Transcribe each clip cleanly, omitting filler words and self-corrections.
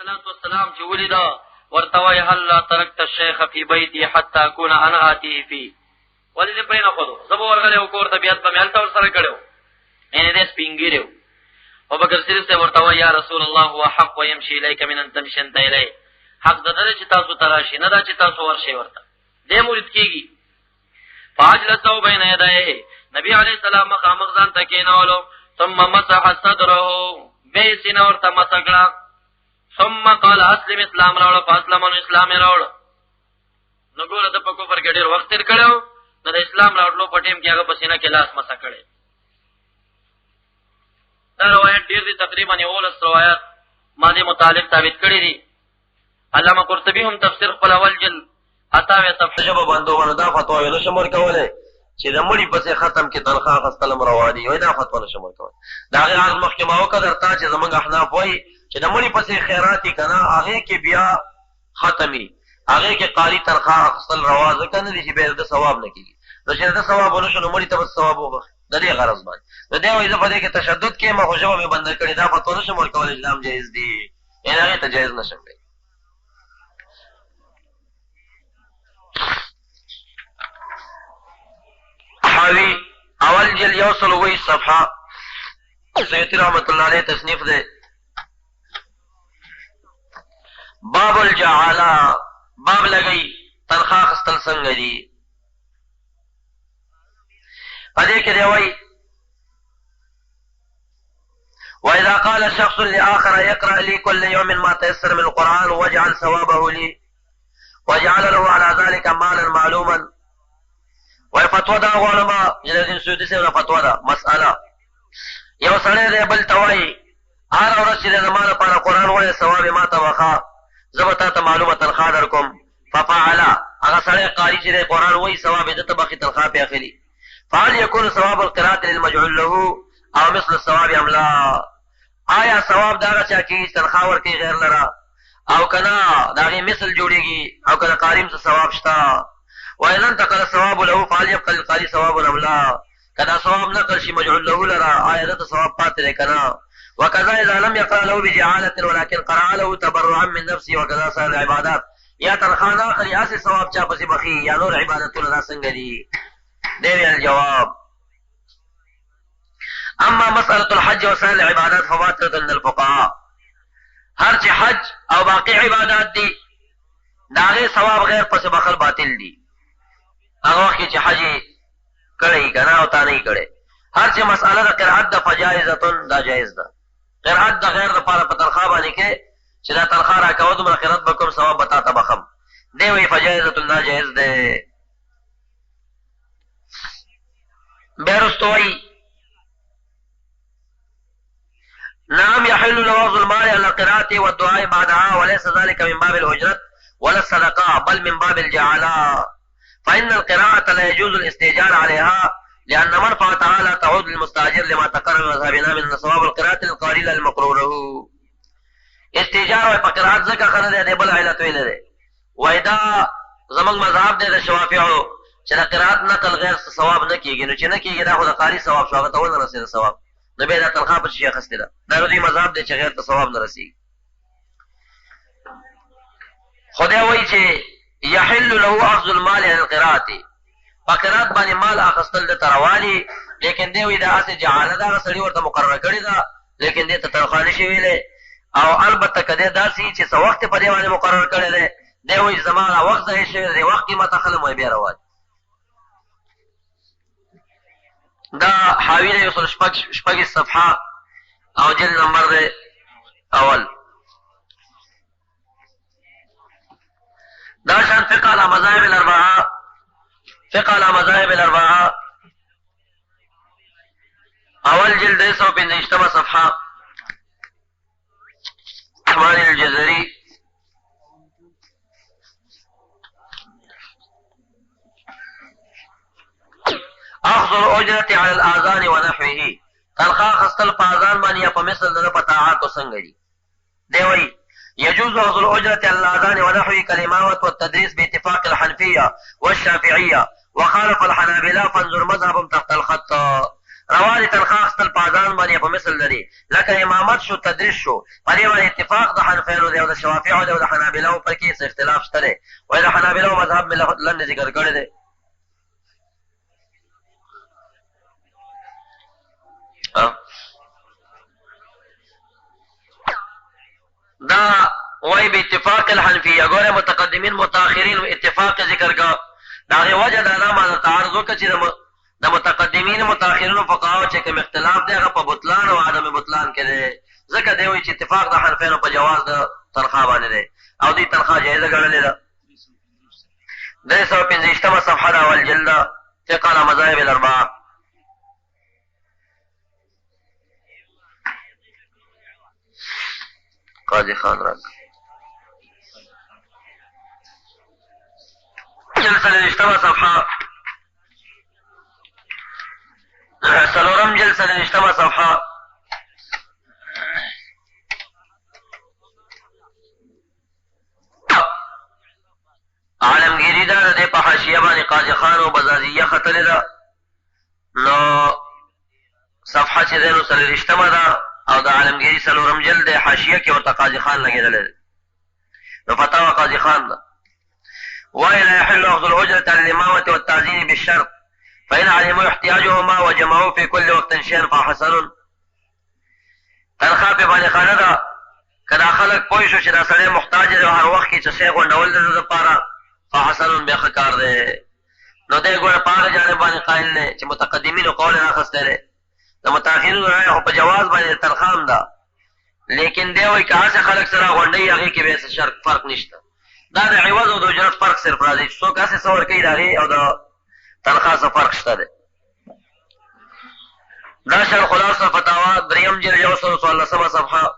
الصلاه والسلام چې ولیدا ورته وای هل ترکت الشيخ في بيتي حتى اكون انا اتيه فيه ولې دې پرې نه خورو زبو ورغله او کور طبيعت په ملته ور سره کړو ان دې سپینګیرو ابو بکر صدیق سے ورته وای یا رسول الله هو حق ويمشي اليك من ان تمشي انت اليه حق د دې چې تاسو تراشي نه دا چې تاسو ورشي ورته دې مرید کیږي فاجلسوا بين يديه نبی علیہ السلام مخامخ ځان تکینولو ثم مسح صدره بیسین ورته مسکړه ثم قال اسلم اسلام راوړ فاسلم اسلام راوړ نو ګوره د په کفر کې ډېر وخت تیر کړو نو د اسلام راوړلو په ټیم کې هغه پسینه کې لاس مسکړي دا روایت ډېر دي تقریبا 19 روایت ماده متعلق ثابت کړي دي علامه قرطبي هم تفسیر خپل اول جلد 28 صفحه شبه بندونه دا فتوا ویل شمر کوله چې د مړي پسې ختم کې تنخواه غستلم رواني وای دا فتوا نشم ورکول دا هغه محکمه وکړه تا چې زمونږ احناف وای چې د مړي پسې خیراتي کنه هغه کې بیا ختمي هغه کې قاری تنخواه غستل روا ځکه نه دي چې به د ثواب نه کیږي نو چې د ثواب ونه شنو مړي ته ثواب وبخ د دې غرض باندې د دې وایي په دې کې تشدد کې ما خوشبه به بند کړي دا فتوا نشم ورکول اسلام جایز دي یعنی هغه ته جایز نشم دی حاوی اول جل یوصل وی صفحہ سیدی رحمت اللہ علیہ تصنیف دے باب الجعالہ باب لگئی تنخواہ خستل سنگ دی پدے کے دے وی وَإِذَا قَالَ شَخْصٌ لِآخَرَ يَقْرَأْ لِي كُلَّ يَوْمٍ مَا تَيَسَّرَ مِنَ الْقُرْآنِ وَاجْعَلْ ثَوَابَهُ لِي وَاجْعَلَ لَهُ عَلَى ذَلِكَ مَالًا مَعْلُومًا وای فتوا دا علماء جلالدین سیوطی سے فتوا دا مسئلہ یو سړی دی بل ته وایي هر ورځ چې د زما لپاره قرآن وایي ثواب ما ته وښه زه به تا ته معلومه تنخواه درکوم ففعله هغه سړی قاري چې دی قرآن وایي ثواب یې ده ته بخي تنخواه پې اخلي فهل یکون ثواب القرات للمجعول له او مثل الثواب ام لا آیا ثواب د هغه چا کېږي تنخواه ورکوي غیر لره او که نه د هغې مثل جوړېږي او که د قاري څه ثواب شته وإذا انتقل الثواب له فهل يبقى للقاري ثواب أم لا كذا ثواب نقل شي مجعول له لرا آية ثواب قاتل كنا وكذا إذا لم يقرأ له بجعالة ولكن قرأ له تبرعا من نفسه وكذا سائر العبادات يا تنخوانا آخر ياسي ثواب چاپسی بخي يا نور عبادتنا لا سنگدي ديوي الجواب أما مسألة الحج وسائر العبادات فباطلة عند الفقهاء هر چه حج او باقي عبادات دي داغه ثواب غیر پس بخل باطل دي هغه وخت چې حج کړی کنه او تا نه کړی هر چې مسأله د قرأت د فجائزتون دا جایز ده قرأت د غیر لپاره په تنخواه باندې کې چې دا تنخواه راکوه دومره قرأت به کوم ثواب به تا ته بخم دی وایي فجائزتون دا جایز دی بیا وروسته وایي نعم يحل له وضع المال على القراءة والدعاء بعدها وليس ذلك من باب الأجرة ولا الصدقة بل من باب الجعالة فإن القراءة لا يجوز الاستئجار عليها لأن منفعتها لا تعود للمستأجر لما تقرر مذهبنا من ثواب القراءة للقارئ لا المقرور له استئجار په قراءت ځکه ښه نه دی بل علت ویل دی وایي دا زموږ مذهب دی د شوافیعو چې د قراءت نقل غیر ثواب نه کېږي نو چې نه کېږي دا خو د قاري ثواب شو هغه ته ونه رسېده ثواب نو بیا دا تنخواه په شي اخیستې ده دا د دوی مذهب دی چې غیر ته ثواب نه رسېږي خو دی وایي چې يحل له اخذ المال عن القراءة فقرات باندې مال اخستل د تروالي لیکن دی وی دا اسه جعاله دا سړی ورته مقرره کړی دا لیکن دې ته تنخواه نشي ویلې او البته کده داسي چې څو وخت په دې باندې مقرر کړی دی دی وی زمانه وخت ځای شي دی وخت قیمت خلم وي بیا روان دا حاوی دی وصل شپږ صفحه او جلد نمبر دی اول دا شان فقه على مذاهب الاربعه فقه على مذاهب الاربعه اول جلد 115 صفحه احمال الجزري اخذ الاجره على الاذان ونحوه تنخواه خستل په اذان باندې یا په مثل د پتاعات څنګه دي دی وایي يجوز أخذ الأجرة على الأذان ونحوه كالإمامة والتدريس باتفاق الحنفية والشافعية وخالف الحنابلة فانظر مذهبهم تحت الخط روا دي تنخواه اخستل په اذان باندې په مثل لري لکه امامت شو تدریس شو په دې باندې اتفاق د حنفیانو دی او د شوافیعو دی او د حنابلو پر کې څه اختلاف شته دی وایي د حنابلو مذهب مې لنډ ذکر کړی دی دا وای به اتفاق الحنفیه ګوره متقدمین متأخرین اتفاق ذکر کا داغه وجه دا نه تعارض وکړي چې د متقدمین متأخرین فقهاو چې کوم اختلاف دی هغه په بطلان او عدم بطلان کې دی ځکه دی وایي چې اتفاق د حنفیانو په جواز د تنخواه باندې دی او دې تنخواه جایزه ګڼلې ده 315 صفحه دا اول جلد فقه على مذاهب الاربعه قاضي خان راك جلسة الاجتماع صفحة سلورم جلسة الاجتماع صفحة عالمگیری دا دے پا حاشیه بانی قاضی خان و بزازیه خطلی دا نو صفحه چه دے نو سل الاجتماع دا او د عالمگیری سلورم جلد حاشیه کې ورته قاضي خان لګېدلی دی نو فتاوى قاضي خان ده وإن لا يحل أخذ الأجرة على الإمامة والتعزين بالشرط فإن علموا احتياجهما وجمعوا في كل وقت شيئا فحسن تنخواه په باندې خانه ده که دا خلک پوه شو چې دا سړی محتاج دی هر وخت کې چې شی غونډول د ده دپاره فحسن بیا ښه کار دی نو دی ګوره په هغه جانب باندې قایل دی چې متقدمینو قول یې راخستی دی د متأخرینو رایه خو په جواز باندې تنخواه ده لیکن دی وایي که هسې خلک سره غونډوي هغې کې بیا څه فرق نشته دا د عوض او د اجرت فرق صرف راځي چې څوک هسې څه ورکوي د هغې او د تنخواه څه فرق شته دی دا شان خلاصه فتاوا دریم جلد 114 صفحه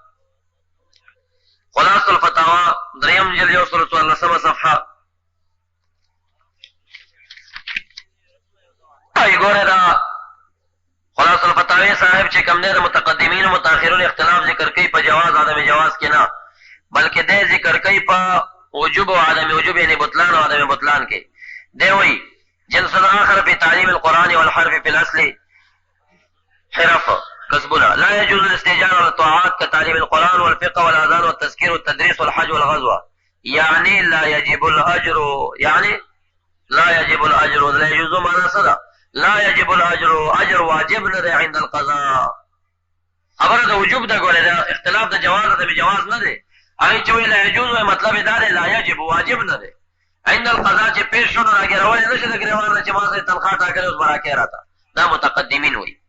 خلاصه الفتاوا دریم جلد 114 صفحه ای ګوره دا خلاص الفتاوی صاحب چې کوم دی د متقدمین او متأخرین اختلاف ذکر کوي په جواز عدم جواز کې نه بلکې دی ذکر کوي په وجوب او عدم وجوب یعنی بطلان او عدم بطلان کې دی وایي جنس آخر في تعليم القرآن والحرف في الأصل حرف كسبنا لا يجوز الاستئجار على الطاعات كتعليم القرآن والفقه والأذان والتذكير والتدريس والحج والغزوة يعني لا يجب الأجر لا يجوز معنى صدا لا يجب الأجر أجر واجب نه عند القضاء خبره د وجوب ده ګوره دا اختلاف د جواز د بجواز نه دی هغه چې وی لا يجوز مطلب دا دی لا يجب واجب نه دی عند القضاء چې پیش شونه راګرول نه شي د ګریوان چې ما سره تنخواه ټاکل اوس براکه راته دا متقدمین وي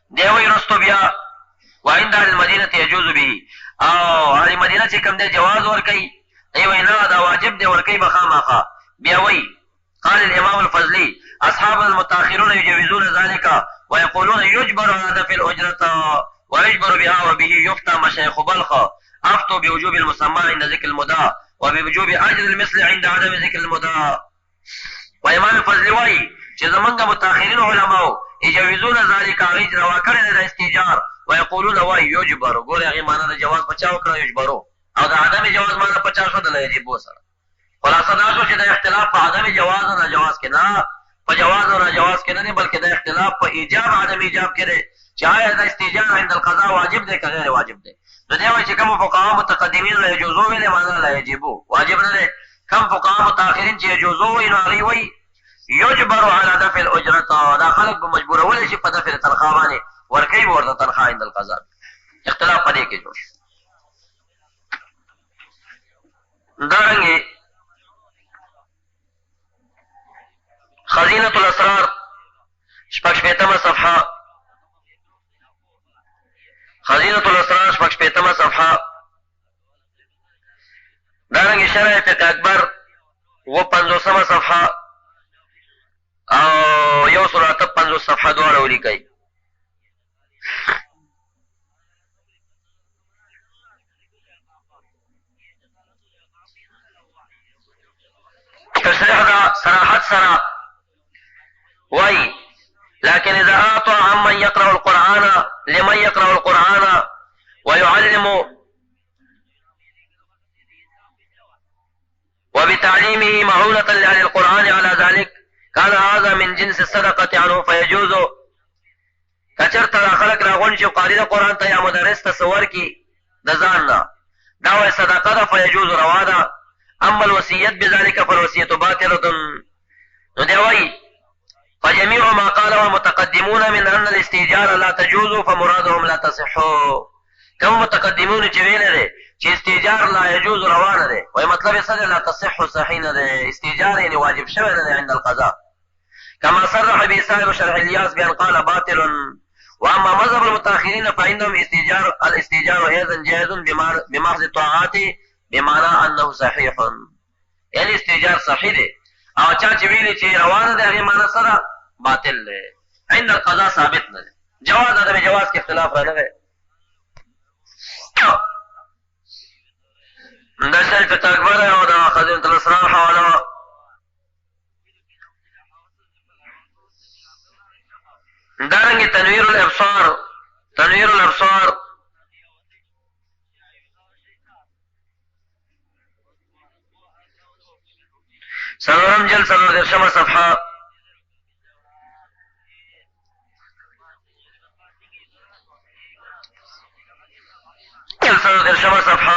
دی وی رستو بیا وعند المدینه يجوز به او هغه مدینه چې کوم دی جواز ور کوي دی وی نه دا واجب دی ور کوي بخامخه بیا وی قال الامام الفضلي اصحاب المتاخرون يجوزون ذلك ويقولون يجبر هذا في الاجره ويجبر بها وبه يفتى مشايخ بلخ افتوا بوجوب المسمى عند ذكر المدعى وبوجوب اجر المثل عند عدم ذكر المدعى وامام الفضلي وايي چې زمونږ متاخرین علماء يجوزون ذلك غیر واکړه د استیجار ويقولون وايي يجبر ګوره هغه معنا د جواز بچاو کړو يجبرو او د عدم جواز معنا 50 شو د یجب سره خلاصه دا شو چې د اختلاف په عدم جواز او ناجواز کې نه په جواز او ناجواز کې نه بلکې د اختلاف په ایجاب عدم ایجاب کې دی چې آیا د استیجار عند القضاء واجب دی که غیر واجب دی نو دی وایي چې کوم فقها متقدمین لا يجوزو ویلې معنا لا یجبو واجب نه دی کوم فقها متأخرین چې يجوزو وایي نو هغوی وایي یجبر على دفع الاجرة دا خلک به مجبورول شي په دفع تنخواه باندې ورکوي به ورته تنخواه عند القضاء اختلاف په دې کې جوړ شو دارنګې خزینة الاسرار شپږ شپېتمه صفحه خزینة الاسرار شپږ شپېتمه صفحه دارنګې شرح فقه اکبر 55 صفحه او 158 صفحه دواړه ولیکئ تصریح دا صراحت سره وای لكن إذا أعطى عمن يقرأ القرآن لمن يقرأ القرآن ويعلم وبتعليمه معونة لأهل القرآن على ذلك كان هذا من جنس الصدقة عنه فيجوز کچرته خلک راغونډ شي قاری د قرآن ته یا مدرس ته څه ورکي د ځان نه، دا وایي صدقه ده فیجوز روا ده. اما الوصیت بذلك فالوصیت باطله. نو دی وایي فجميع ما قاله المتقدمون من ان الاستئجار لا تجوز فمرادهم لا تصح. کوم متقدمون چې ویل دي چې استئجار لا يجوز روا نه دی، وایي مطلب یې څه دی؟ لا تصح صحیح نه دی، استئجار یعنې واجب شوی نه دی عند القضاء. كما صرح به صاحب شرح الياس بأن قال باطل. واما مذهب المتاخرين فعندهم الاستئجار ايضا جائز بمحض الطاعات بمعنى انه صحيح، يعني استئجار صحیح دی او چا چې ویلي چې روانه دی هغې معنی سره باطل دی، عند القضاء ثابت نه دی. جواز عدم جواز کې اختلاف را نه دی. دا شریف اکبر او دا خزینة الاسرار حواله دارنگی تنویر الابصار سلورم جل سلور درشم صفحه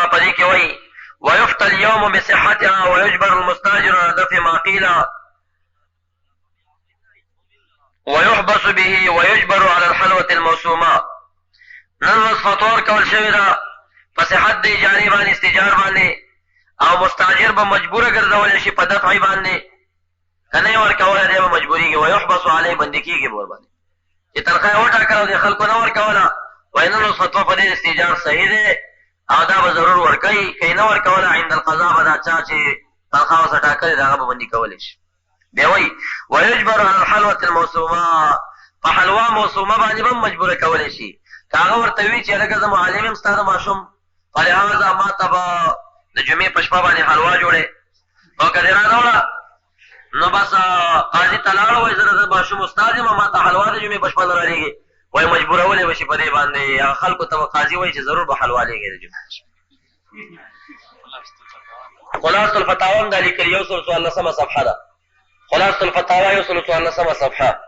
پدی کی وی ويفتى اليوم بصحتها ويجبر المستاجر على دفع ما قيل ويحبس به ويجبر على الحلوة الموسومة. نن ورځ فتور کول شوی ده په صحت د اجارې باندې استیجار باندې او مستاجر به مجبوره ګرځولی شي په دفع باندې، که نه یې ورکولی دی به مجبورېږي. ویحبس علیه بندي کېږي به ورباندې چې تنخواه یې وټاکله او د خلکو نه ورکوله. وایي نن ورځ فتوا په دې استیجار صحیح دی او دا به ضرور ورکوي، که یې نه ورکوله عند القضا به دا چا چې تنخواه ورسره ټاکلې ده هغه به بندي کولی شي. بیا وایي ویجبر على الحلوة الموسومه، په حلوا موسومه باندې به مجبوره کولی شي. که هغه ورته وي چې هلکه زه معلم یم ستا د ماشوم، فلهذا ما ته به د جمعې په شپه باندې حلوا جوړې او که دې رانهوړه نو بس قاضي ته لاړه وایي زه د ماشوم استاد یم ما ته حلوا د جمعې په شپه نه رالېږي، وایي مجبورولې به شي په دې باندې. هغه خلکو ته به قاضي وایي چې ضرور به حلوا لېږي د جمعې. خلاصة الفتاوی هم دا لیکلي 114 صفحه ده. خلاصة الفتاوى 114 صفحه.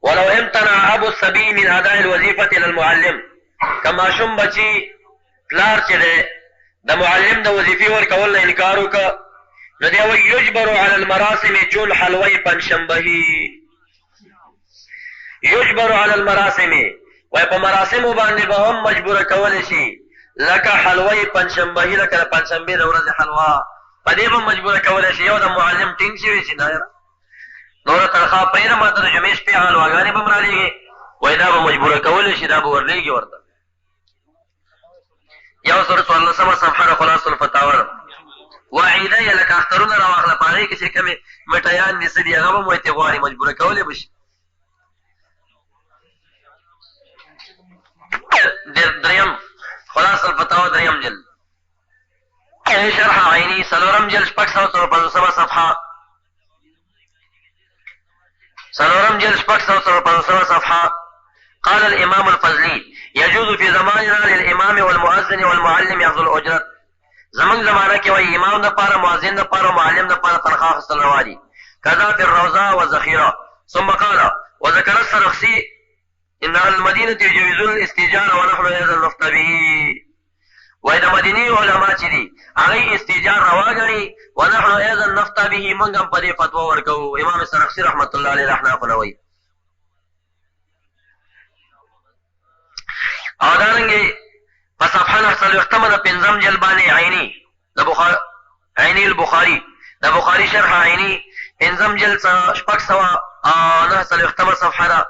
ولو امتنع ابو السبي من اداء الوظيفه الى المعلم، کما شوم بچي پلار چې دی د معلم د وظیفې ورکول نه انکار وکړه نو دی وایي یجبر على المراسم چول حلوی پنجشنبهي. یجبر على المراسم وایي په مراسمو باندې به هم مجبوره کولی شي، لکه حلوی پنجشنبهي، لکه د پنجشنبې د ورځې حلوا په دې به مجبوره کولی شي. یو د معلم ټینګ شوي چې نه نوره تنخواه پرېږده ما ته د جمعې شپې حلواګانې به هم رالېږي، وایي دا به مجبوره کولی شي، دا به ورلېږي ورته. 114 صفحه د خلاصة الفتاوی ده. وعیده یې لکه اخترونه را واخله په هغې کې چې کومې مټیان دي څه دي هغه به هم وایي ترې غواړي مجبوره کولی به شي. دریم خلاصة الفتاوى دریم جلد شرح عيني سلورم جلد 655 صفحة. سلورم جلد 655 صفحة. قال الإمام الفضلي يجوز في زماننا للإمام والمؤذن والمعلم يأخذ الأجرة. زمن زمانه کې وایي امام د پاره، مؤذن د پاره، معلم د پاره تنخواه اخیستل روا دي. كذا في الروضة والذخيرة. ثم قال وذكر السرخسي ان اهل المدینه یجوزون الاستئجار ونحن ايضا نفتى به. وای د مدینه علما چې دي هغه استئجار روا ګڼي ونحن ايضا نفتى به، موږ هم په دې فتوا ورکوو. امام سرخسی رحمت الله علیه احنافونه وایي. او دارنګې په صفحه 9 د پنځم جلد باندې عیني د بخاري، عیني البخاري د بخاري شرح عیني پنځم جلد 609 صفحه ده.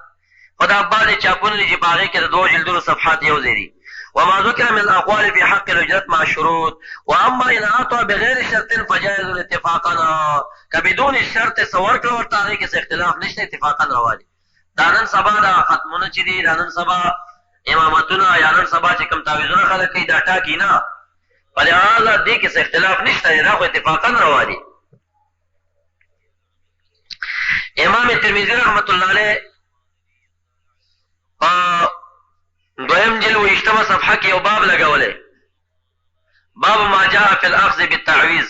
خدا بعد چاپونه دي چې په هغې کې د 2 جلدونو صفحات یو ځای دي. وما ذكر من الاقوال في حق الاجرة مع الشروط، واما ان اعطى بغير شرط فجائز اتفاقا. كبدون الشرط سور کړه ورته هغې کې څه اختلاف نشته، اتفاقا روا دي. دا نن سبا دا ختمونه چې دي، دا نن سبا امامتونه یا نن سبا چې کوم تعویضونه خلک کوي دا ټاکي نه، په لحاظه دې کې څه اختلاف نشته، دا خو اتفاقا روا دي. امام ترمذي رحمت الله علیه دویم جلد 20 صفحه کې یو باب لګولی، باب ما جاء فی الاخذ بالتعویض،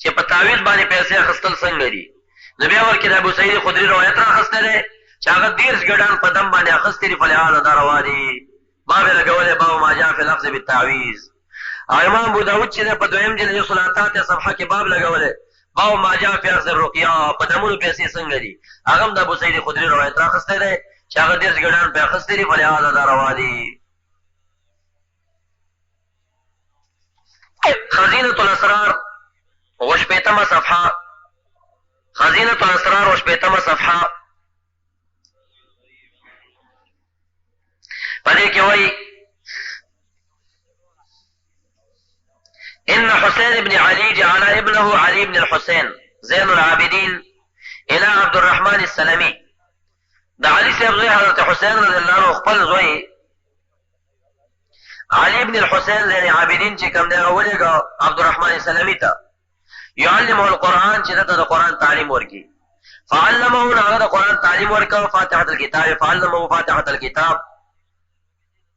چې په تعویض باندې پیسې اخیستل څنګه دي. نو بیا ورکې د ابو سعید خدري روایت راخسته دی چې هغه 30 ګډان په دم باندې اخستې دي، فلهذا دا روا دي. باب یې لګولی باب ما جاء فی اللفظ بالتعویذ. او امام ابو داود چې په دویم جلد 138 صفحه کې باب لګولی باب ما جاء فی اخذ الرقیه، په دمونو پیسې څنګه دي. هغه هم د ابو سعید خدري روایت راخسته دی چې هغه 30 ګډان په اخستې دي، فلهذا دا روا دي. خزینة الاسرار وشپیتمه صفحه، خزینة الاسرار وشپیتمه صفحه پدې کې وایي ان حسين بن علي جعل ابنه علي بن الحسين زين العابدين الى عبد الرحمن السلمي. د علي صاحب زوی حضرت حسين رضی الله عنه خپل زوی علي بن الحسين زين العابدين چې کوم دی ولېږه عبد الرحمن السلمي ته يعلمه القرآن چې دته د قرآن تعلیم ورکړي. فعلمه هغه د قرآن تعلیم ورکړه فاتحة الكتاب، فعلمه فاتحة الكتاب.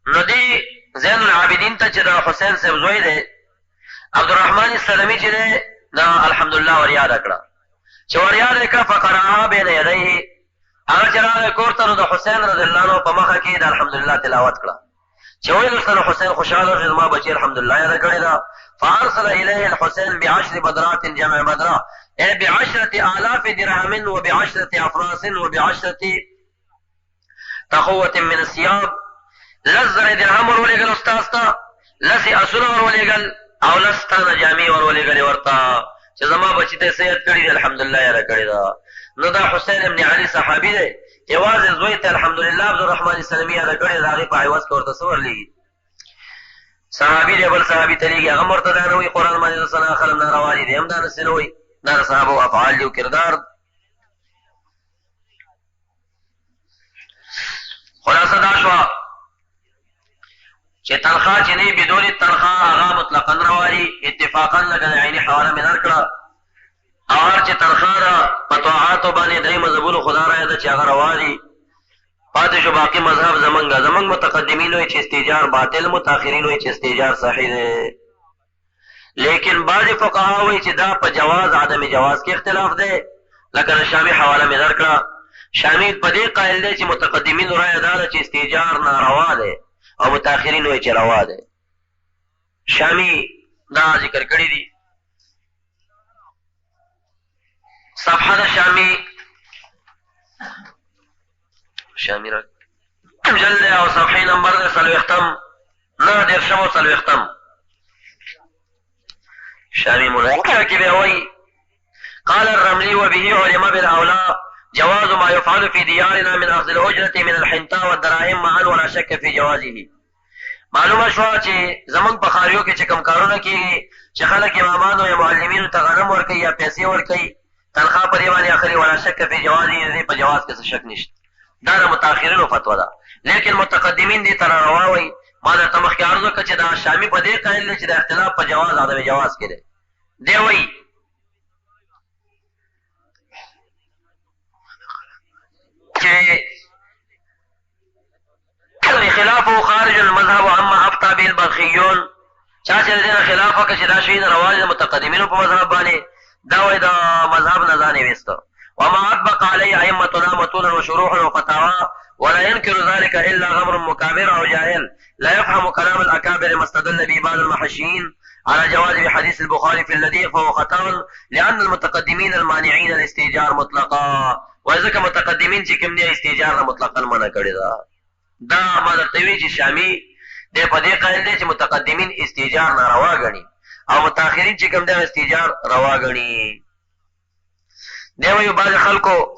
نو دی زین العابدین ته چې د حسین صاحب زوی دی عبد الرحمن السلمي چې دی دا الحمدلله وریاده کړه. چې وریاده کړه فقرأها بین یدیه، هغه چې راغی کور ته نو د حسین رضی الله عنه په مخه کې د الحمدلله تلاوت کړه. چې ویل سره حسین خوشاله شو زما بچی الحمدلله یاده کړې ده. فارسل الیه الحسین ب10 بدرات جمع بدره، یعنی ب10,000 درهم وب10 افراس وب10 تخوة من الثياب. 10,000 درهم ورولېږل استاذ ته، 10 اسونه ورولېږل او 10 تنه جامې ورولېږلې ورته چې زما بچي ته صحت کړي دی الحمدلله یاده کړې ده. نو دا حسین ابن علي صحابي دی، یوازې زوی ته الحمدلله عبد الرحمن السلمي یاده کړې ده، هغې په عوض کې ورته څه ورلېږي. صحابي دی بل صحابي ته لېږي، هغه هم ورته دا نه وایي قرآن باندې د ثنا اخلم ناروا دي، دی هم دا نسې نه وایي. دا د صحابو افعال دي او کردار. خلاصه دا شوه چې تنخواه چې نه بدون تنخواه هغه مطلقا روا دي اتفاقا، لکه د عیني حواله مې درکړه. او هر چې تنخواه ده په طاعاتو باندې درې مذهبونو خدا رایه ده چې هغه روا دي. پاتې شو باقي مذهب زمونږ متقدمین وایي چې استیجار باطل، متاخرین وایي چې استیجار صحیح دی. لیکن بعضې فقها وایي چې دا په جواز عدم جواز کې اختلاف دی. لکه د شامي حواله مې درکړه، شامي په دې قایل دی چې متقدمینو رایه دا ده چې استیجار ناروا دی او متاخرین وایي چې روا دی. شامي دا ذکر کړي دي. صفحه د شامي را جلد او صفحه نمبر د 40 نه 40 شامي ملحقه کې به وایي قال الرملي وبه علم بالاولى جواز ما يفعل في ديارنا من اخذ الاجره من الحنطه والدراهم معا ولا شك في جوازه. معلومه شوه چې زمونږ په ښاریو کې چې کوم کارونه کېږي چې خلک امامانو یا معلمینو ته غنم ورکوي یا پیسې ورکوي، تنخواه په دې باندې اخلي، ولا شک فی جوازه، دې په جواز کې څه شک نشته. دا د متاخرینو فتوا ده، لیکن متقدمین دې ته روا وایي. ما درته مخکې عرض وکړه چې دا شامي په دې قایل دی چې د اختلاف په جواز عدم جواز کې دی. دی وایي چې خلافه خارج المذهب عما افتى به البلخيون، چا چې دې خلاف وکړي چې دا شی روا دي د متقدمینو په مذهب باندې، دا وایي د مذهب نه ځان یې ویسته. وما أطبق عليه أئمتنا متونا وشروح وفتاوى ولا ينكر ذلك إلا غمر مكابر أو جاهل لا يفهم كلام الأكابر ما استدل به بعض المحشيين على جواز بحديث البخاري في الذي فهو خطأ لأن المتقدمين المانعين الاستئجار مطلقا. وإذا متقدمين چې کوم دي استئجار مطلقا منع کړی دا ما درته وی چې شامي دې په دې قایل دي چې متقدمین استئجار ناروا ګڼي او متأخرین چې کوم دي استئجار روا ګڼي. دی وایي بعض خلکو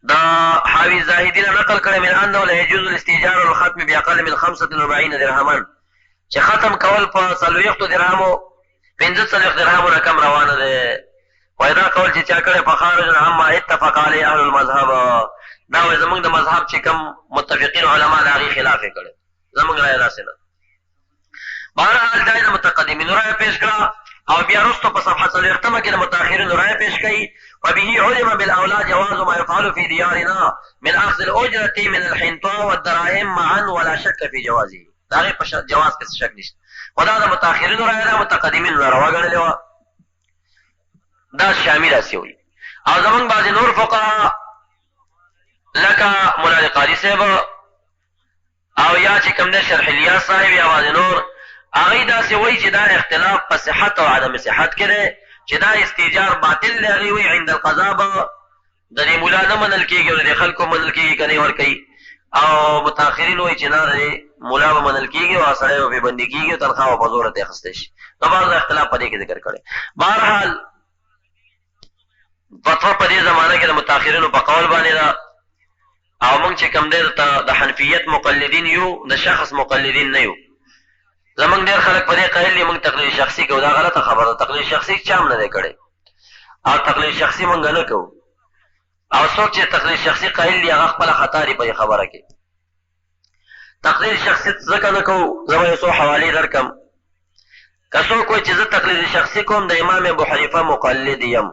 دا حاوی زاهدین نقل کړی من انه لا يجوز الاستئجار والختم باقل من 45 درهما، چې ختم کول په 40 درهمو 45 درهمو نه کم روانه ده. وایي دا قول چې چا کړی فخارج عما اتفق علیه اهل المذهب، دا وایي زمونږ د مذهب چې کوم متفقین علما د هغې خلاف یې کړی، زمونږ رایه داسې نه. بهرحال دا یې د متقدمینو رایه پیش کړه او بیا وروسته په صفحه 40 کې د متأخرینو رایه پیش کړي. وبه علم بالاولى جواز ما يفعل في ديارنا من اخذ الاجره من الحنطه والدراهم معا ولا شك في جوازه، دا غي په جواز کې شک نشته. خدا د متأخرینو رایه ده، متقدمینو روا ګڼلې وه. دا شامل اسی وي. او زمونږ بعضې نور فقها لکه مولا قاري صاحب او یا چې کوم دی شرح الیاس صاحب یا بعضې نور هغوی داسې وایي چې دا اختلاف په صحت او عدم صحت کې دی چې دا استیجار باطل دی. هغوی وایي عند القضا به د دې مولا نه منل کېږي او د دې خلکو منل کېږي که نه ورکوي، او متاخرین وایي چې نه د مولا به منل کېږي او سړی به پرې بندي کېږي او تنخواه به په زوره ترې اخیستی شي. نو بعض اختلاف په دې کې ذکر کړی. بهرحال فتوا په دې زمانه کې د متاخرینو په قول باندې ده، او موږ چې کوم دی د حنفیت مقلدین یو، د شخص مقلدین نه یو. زمونږ ډېر خلک په دې قایل دي موږ تقلید شخصي کوو. دا غلطه خبره ده. تقلید شخصي چا هم نه دی کړی او تقلید شخصي موږ نه کوو، او څوک چې تقلید شخصي قایل دي هغه خپله خطا دي په دې خبره کې. تقلید شخصي ځکه نه کوو، زه به یو څو حوالې درکړم. که څوک وایي چې زه تقلید شخصي کوم د امام ابو حنیفه مقلد یم،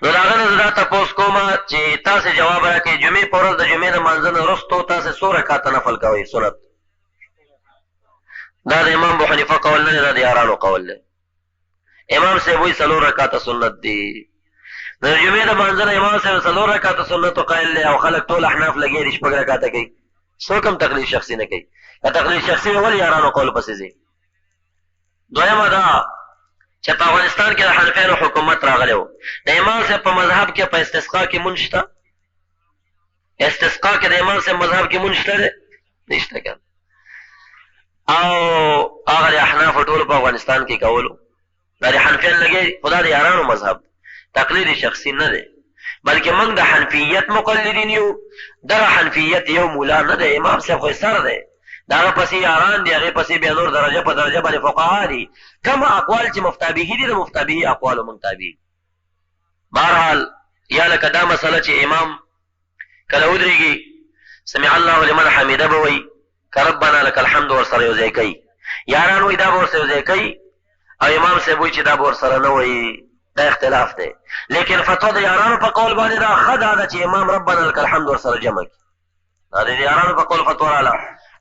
نو د هغه نه زه دا تپوس کوم چې تاسې جواب راکړئ جمعې په ورځ د جمعې د لمانځه نه وروستو تاسې څو رکاته نفل کوئ سنت؟ دا د امام ابو حنیفه قول نه دی، دا د یارانو قول دی. امام صاحب وایي 4 رکاته سنت دي. د جمعې د لمانځه نه امام صاحب 4 رکاته سنتو قایل دی او خلک ټول احناف لګیا دي 6 رکاته کوي. څوک هم تقلید شخصي نه کوي. که تقلید شخصي وي ولې یارانو قول پسې ځي؟ دویمه دا چې په افغانستان کې د حنفیانو حکومت راغلی و، د امام صاحب په مذهب کې په استسقا کې مونځ شته؟ استسقا کې د امام صاحب مذهب کې مونځ شته دی؟ نشته که. او هغه د احنافو ټولو په افغانستان کې کولو، دا د حنفیان لګی، خو دا د یارانو مذهب تقلید شخصي نه دی، بلکې موږ د حنفیت مقلدین یو. دغه حنفیت یو مولا نه دی، امام صاحب خو سر دی، د هغه پسې یاران دي، هغې پسې بیا نور درجه په درجه باندې فقها دي. کوم اقوال چې مفتابهي دي د مفتابهي اقوالو موږ تابع. بهرحال یا لکه دا مسله چې امام کله ودرېږي سمع الله لمن حمیده به وایي که ربنا لک الحمد ورسره یو ځای کوي، یاران وایي دا به ورسره یو ځای کوي، او امام صاحب وایي چې دا به ورسره نه وایي. دا اختلاف دی، لیکن فتوا د یارانو په قول باندې دا ښه دا ده چې امام ربنا لک الحمد ورسره جمع کړي. دا د یارانو په قول فتوا راغله.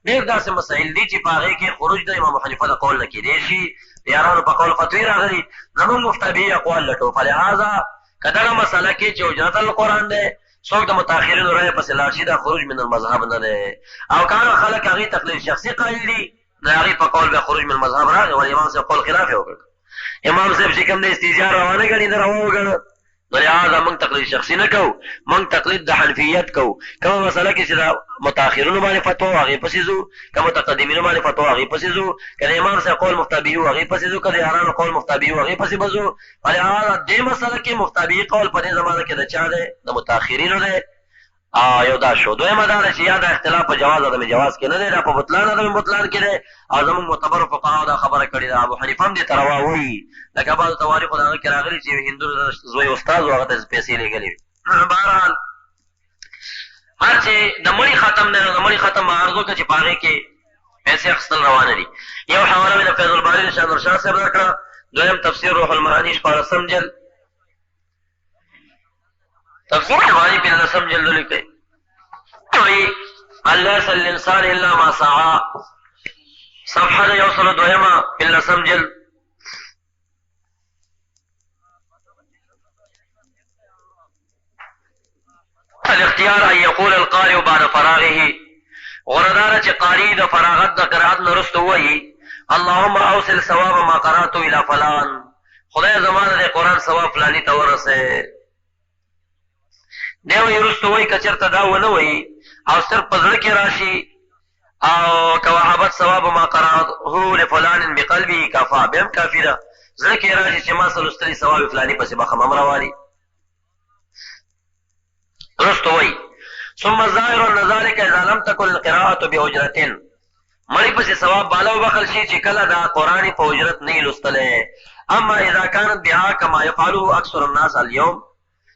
ډېر داسې مسایل دي چې په هغې کې خروج د امام حنیفه د قول نه کېدی شي، د یارانو په قول فتوی راغلي، زمونږ مفتابهي اقوال لټو. فلهذا که دغه مسله کې چې اجرت القرآن دی څوک د متاخرینو رایې پسې لاړ شي دا خروج من المذهب نه دی. او که هغه خلک هغې تقلید شخصي قایل دي د هغې په قول بیا خروج من المذهب راغی، ولې امام صاحب قول خلاف یې وکړ. امام صاحب چې کوم دی استیجار روا نه ګڼي، ده روا وګڼه. نو لهذا موږ تقلید شخصي نه کوو، موږ تقلید د حنفیت کوو. کومه مسله کې چې د متاخرینو باندې فتوا و هغې پسې ځو، که متقدمینو باندې فتوا و هغې پسې ځو، که د امام صاحب قول مفتابهي و هغې پسې ځو، که د یارانو قول مفتابهي و هغې پسې به ځو. فلهذا دې مسله کې مفتابهي قول په دې زمانه کې د چا دی؟ د متاخرینو دی. یو دا شو. دویمه دا ده چې یا دا اختلاف په جواز عدم جواز کې نه دی، دا په بطلان عدم بطلان کې دی، او زمونږ معتبرو فقهاو دا خبره کړې ده. ابو حنیفه هم دې ته روا وایي، لکه بعضو تواریخو د هغه کې راغلي چې هندو د زوی استاد و هغه ته پیسې لېږلې وي. بهرحال هر چې د مړي ختم دی نو د مړي ختم به عرض وکړه چې په هغې کې پیسې اخیستل روانه دي. یو حواله مې د فیض الباري د شاه نورشاه صاحب درکړه. دویم تفسیر روح المعانی 14 جلد، تفسیر المعانی 15 جلد ولیکئ. وایي ان لیس للانسان الا ما سعى، صفحه 102 15 جلد. الاختیار ان یقول القارئ بعد فراغه، غرداره چې قاری د فراغت د قرائت نه وروسته وایي اللهم اوصل ثواب ما قرأت الى فلان، خدای زما د قرآن ثواب فلاني ته ورسې. دی وایي وروسته وایي که چېرته دا ونه وایي او صرف په زړه کې راشي او که وهبت ثواب ما قرأته لفلان بقلبه کفا، بیا هم کافي ده. زړه کې راشي چې ما څه لوستلي ثواب فلاني پسې به خمم راوالي. وروسته وایي ثم الظاهر ان ذلك اذا لم تكن القراءة باجرة، مړي پسې ثواب بالا وبخل شي چې کله دا قرآن په اجرت نه لوستلی. اما اذا كانت بها كما يفعله اکثر الناس اليوم،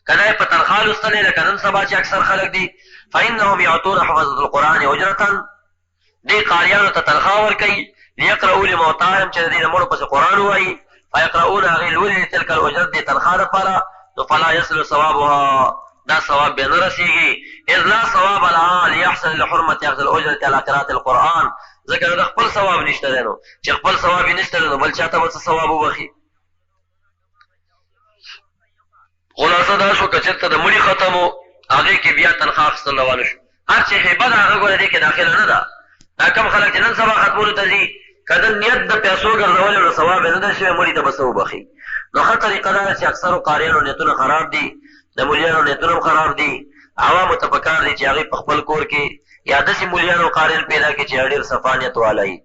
کله په تنخواه لوستلی لکه نن سبا چې اکثر خلک دي، فانهم يعطون حفظة القرآن اجرة، دې قاریانو ته تنخواه ورکوي ليقرؤوا لموتاهم چې د دې د مړو پسې قرآن ووایي، فیقرؤون هغې لولي تلک الاجرت دې تنخواه دپاره، نو فلا يصل ثوابها، دا ثواب به نه رسېږي. اذ لا ثواب لها ليحصل لحرمة اخذ الاجرة على قراءة القرآن، ځکه د خپل ثواب نشته دی، نو چې خپل ثواب یې نشته دی نو بل چا ته به څه ثواب وبخي. خلاصه دا شو که چېرته د مړي ختم و هغې کې بیا تنخوا اخیستل روانه شو. هر چې هیبه د هغه ګوره دې کې داخله نه ده. دا کم خلک چې نن سبا ختمونو ته ځي که د نیت د پیسو ګرځولې نو ثواب یې نه ده شوی، مړي ته به څه وبخي. نو ښه طریقه دا ده چې اکثرو قاریانو نیتونه خراب دي، د مولیانو نیتونه هم خراب دي. عوامو ته پکار دي چې هغې په خپل کور کې یا داسې مولیان او قاریان پیدا کړي چې ډېر صفا نیت والا وي.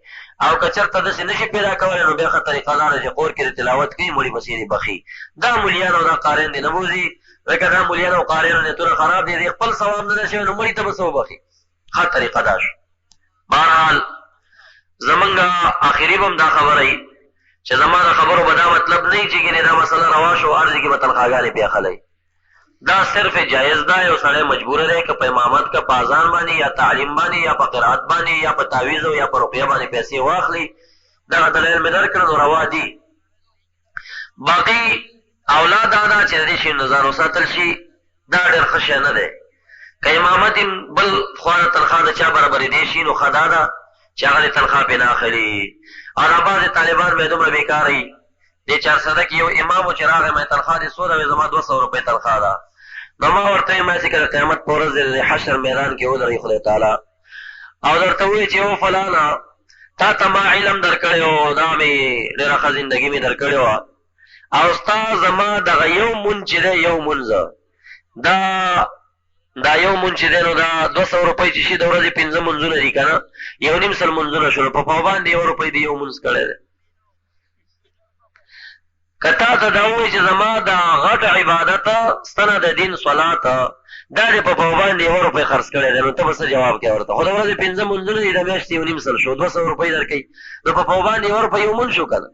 او که چېرته داسې نشي پیدا کولی نو بیا ښه طریقه دا ده چې کور کې د تلاوت کوي، مړي پسې دې بخي. دا مولیان او دا قاریان دې نه بوځي، ځکه دا مولیان او قاریانو نیتونه خراب دي، خپل ثواب نه ده شوی نو مړي ته به څه وبخي. ښه طریقه دا شو. بهرحال زمونږ آخري به هم دا خبره وي چې زما د خبرو به دا مطلب نه وي چې ګینې دا مسله روا شو عرضې کې به تنخواګانې پې اخلی. دا صرف جایز ده، یو سړی مجبوره دی که په امامت که په اذان باندې یا تعلیم باندې یا په قرات باندې یا په تعویز او یا په رقیه باندې پیسې واخلي. دغه دلایل مې درکړل نو روا دي. باقي اولاد دا ده چې د دې شي نه ځان وساتل شي، دا ډېر ښه شی نه دی. که امامت بل خوا د تنخوا د چا برابرېدی شي نو ښه دا ده چې هغه د تنخوا پې نه اخلي. او دا بعضې طالبان مې دومره بېکاره وي، دې چارسده کې یو امام و چې راغی مې تنخوا دې څو ده وې زما 200 روپۍ تنخوا ده. نو ما ورته ویل ما چې که د قیامت په ورځ د حشر میدان کې ودرئ خدای تعالی او درته ووایي چې او فلانا تا ته ما علم درکړی و، دا مې ډېره ښه زندګي مې درکړې وه، او ستا زما دغه یو مونځ چې دی یو مونځ دا یو مونځ چې دی نو دا 200 روپۍ چې شي د ورځې 5 مونځونه دي که نه، 1.5 سل مونځونه شول، په پاو باندې 1 روپۍ د یو مونځ کړی دی. که تا ته دا ووایي چې زما د غټ عبادت ستنه د دین صلات دا دې په پاو باندې 1 روپۍ خرڅ کړی دی، نو ته به څه جواب کوې ورته؟ خو د ورځې 5 مونځونه دي، د میاشتې 1.5 سل شو، 200 روپۍ درکوي، نو په پاو باندې 1 روپۍ یو مونځ شو که نه.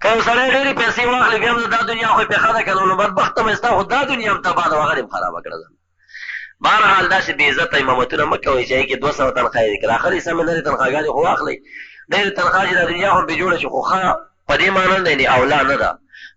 که یو سړی ډېرې پیسې واخلي بیا هم دا دنیا خو یې پېښه ده که نو بدبخته مې ستا خو دا دنیا هم تباه ده او هغه دې هم خرابه کړه. بهرحال داسې بې عزته امامتونه مه کوئ چې هغې کې 200 تنخوا یې کړه. اخر حصه مې لرې تنخواګانې خو واخلئ، ډېرې تنخوا چې دا دنیا خو بې جوړه شي، خو ښه په دې معنی نه دی اولا نه ده.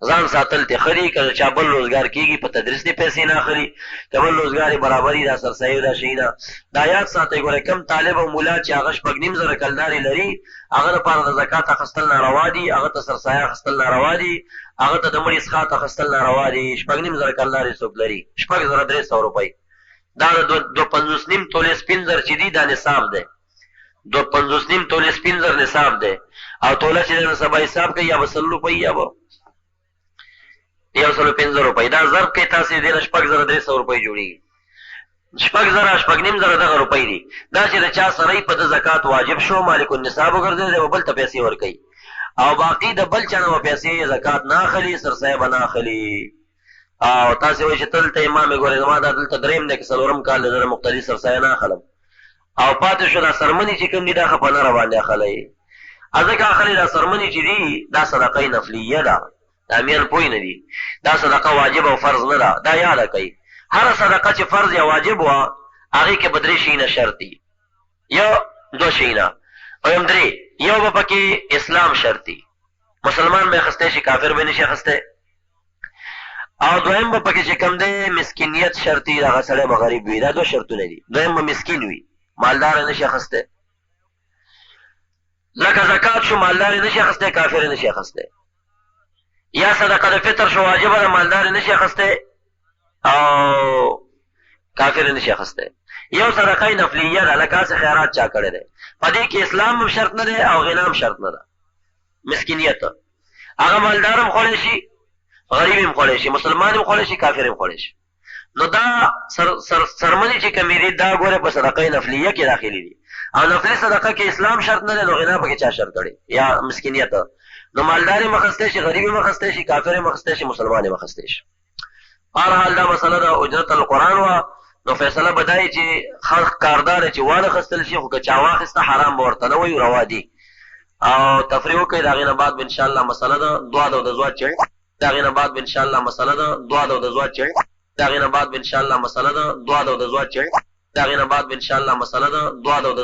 ځان ساتل ترې ښه دي، که چا بل روزګار کېږي په تدریس دې پیسې نه اخلي، که بل روزګار یې برابري دا سرسایي دا شي نه. دا یاد ساتئ ګوره کم طالب او ملا چې هغه 6.5 کلدارې لري هغه دپاره د زکات اخیستل ناروا دي، هغه ته سرسایه اخیستل ناروا دي، هغه ته د مړي څښاک اخیستل ناروا دي. 6.5 کلدارې څوک لري 6,300 روپۍ، دا د 2.5 تولې سپین زر چې دي دا نصاب دی، 2.5 تولې سپین زر نصاب دی. او توله چې دی سبا حساب کوي یا به 100 روپۍ یا به 115 روپۍ، دا ضرب کوي تاسې دې نه 6,300 روپۍ جوړېږي. 6,000 دغه روپۍ دي. دا چې د چا سره په د زکات واجب شو مالک النصاب وګرځېدی به بل ته پیسې ورکوي، او باقي د بل چا نه به پیسې زکات نه اخلي، سرسایه به نه اخلي. او تاسې وایي چې ته دلته امام یې ګورې زما دا دلته درېیم دی که 4م کال دی زه مقتدي سرسایه نه اخلم، او پاتې شو دا سرمنې چې کوم دي دا ښه په نره باندې اخلی. ځکه اخلي دا سرمنې چې دي دا صدقه نفلیه ده، دا میان پوه نه دي، دا صدقه واجب او فرض نه ده. دا یاده کوي هره صدقه چې فرض یا واجب وه هغې کې به 3 شیونه شرط دي، یو 2 شیونه اویم 3. یو به پکې اسلام شرط دي، مسلمان به اخیستی شي کافر به نشي اخیستی. او دویم به پکې چې کوم دی مسکینیت شرط دي، هغه سړی به غریب وي، دا 2 شرطونه دي. دویم به مسکین وي، مالدار نشي اخیستی، لکه زکات شو مالدار نشي اخیستی کافر نشي اخیستی، یا صدقه د فطر شو واجبه ده مالدار نشي اخیستی او کافر نشي اخیستی. یو صدقه نفلیه ده لکه هسې خیرات چا کړی دی، په دې کې اسلام هم شرط نه دی او غنا هم شرط نه ده. مسکینیت هغه مالدار هم خوړی شي، غریب هم خوړی شي، مسلمان هم خوړی شي، کافر هم خوړی شي. نو دا سرمنې چې کمې دي دا ګوره په صدقه نفلیه کې داخلي دي، او نفلي صدقه کې اسلام شرط نه دی نو غنا پکې چا شرط کړی یا مسکینیت. نو مالدار یې مخستی شي، غریب یې مخستی شي، کافر یې مخستی شي، مسلمان یې مخستی شي. هرحال دا مسله د اجرت القرآن وه، نو فیصله به دا چې خلق کاردار چې وانه خستل شي، خو که چا واخیسته حرام به ورته نه وایي روا دي. او تفریح وکړئ، د هغې نه بعد به انشاءالله مسله ده دعا ده او د زواج چړې، د هغې نه بعد به انشاءالله مسله ده دعا ده او د زواج چړې، د هغې نه بعد به انشاءالله مسله ده دعا ده او د زواج چړې، د هغې نه بعد به انشاءالله مسله ده دعا ده او د